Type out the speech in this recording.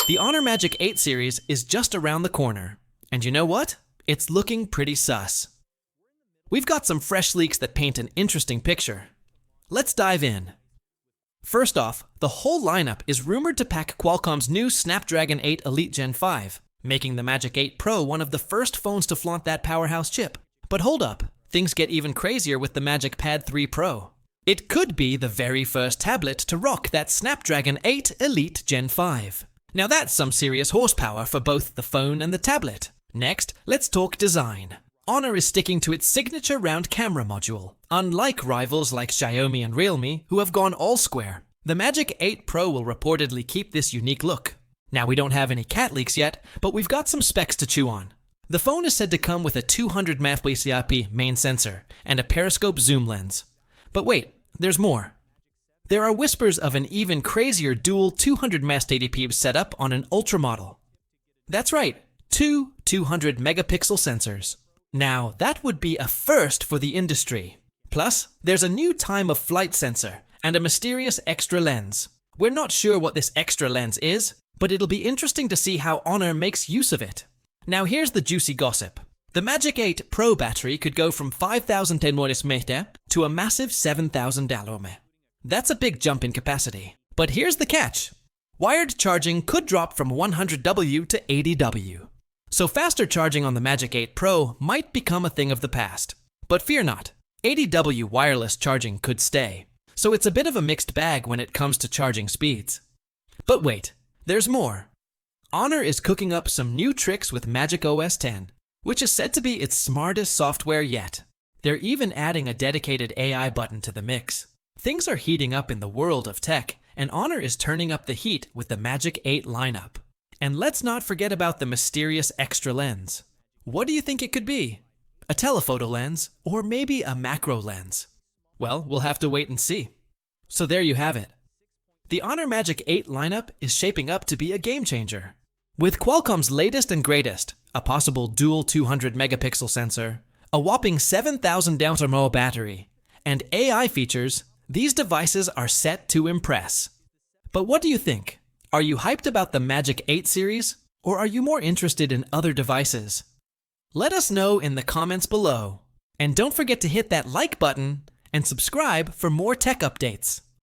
The Honor Magic 8 series is just around the corner. And you know what? It's looking pretty sus. We've got some fresh leaks that paint an interesting picture. Let's dive in. First off, the whole lineup is rumored to pack Qualcomm's new Snapdragon 8 Elite Gen 5, making the Magic 8 Pro one of the first phones to flaunt that powerhouse chip. But hold up, things get even crazier with the Magic Pad 3 Pro. It could be the very first tablet to rock that Snapdragon 8 Elite Gen 5. Now that's some serious horsepower for both the phone and the tablet. Next, let's talk design. Honor is sticking to its signature round camera module, unlike rivals like Xiaomi and Realme, who have gone all square. The Magic 8 Pro will reportedly keep this unique look. Now we don't have any cat leaks yet, but we've got some specs to chew on. The phone is said to come with a 200 MP main sensor and a periscope zoom lens. But wait, there's more. There are whispers of an even crazier dual 200 MP setup on an Ultra model. That's right, two 200 megapixel sensors. Now, that would be a first for the industry. Plus, there's a new time of flight sensor and a mysterious extra lens. We're not sure what this extra lens is, but it'll be interesting to see how Honor makes use of it. Now here's the juicy gossip. The Magic 8 Pro battery could go from 5,000 mAh to a massive 7,000 mAh. That's a big jump in capacity. But here's the catch. Wired charging could drop from 100W to 80W. So faster charging on the Magic 8 Pro might become a thing of the past. But fear not, 80W wireless charging could stay. So it's a bit of a mixed bag when it comes to charging speeds. But wait, there's more. Honor is cooking up some new tricks with Magic OS X, which is said to be its smartest software yet. They're even adding a dedicated AI button to the mix. Things are heating up in the world of tech, and Honor is turning up the heat with the Magic 8 lineup. And let's not forget about the mysterious extra lens. What do you think it could be? A telephoto lens, or maybe a macro lens? Well, we'll have to wait and see. So there you have it. The Honor Magic 8 lineup is shaping up to be a game changer. With Qualcomm's latest and greatest, a possible dual 200 megapixel sensor, a whopping 7,000 mAh battery, and AI features, these devices are set to impress. But what do you think? Are you hyped about the Magic 8 series, or are you more interested in other devices? Let us know in the comments below. And don't forget to hit that like button and subscribe for more tech updates.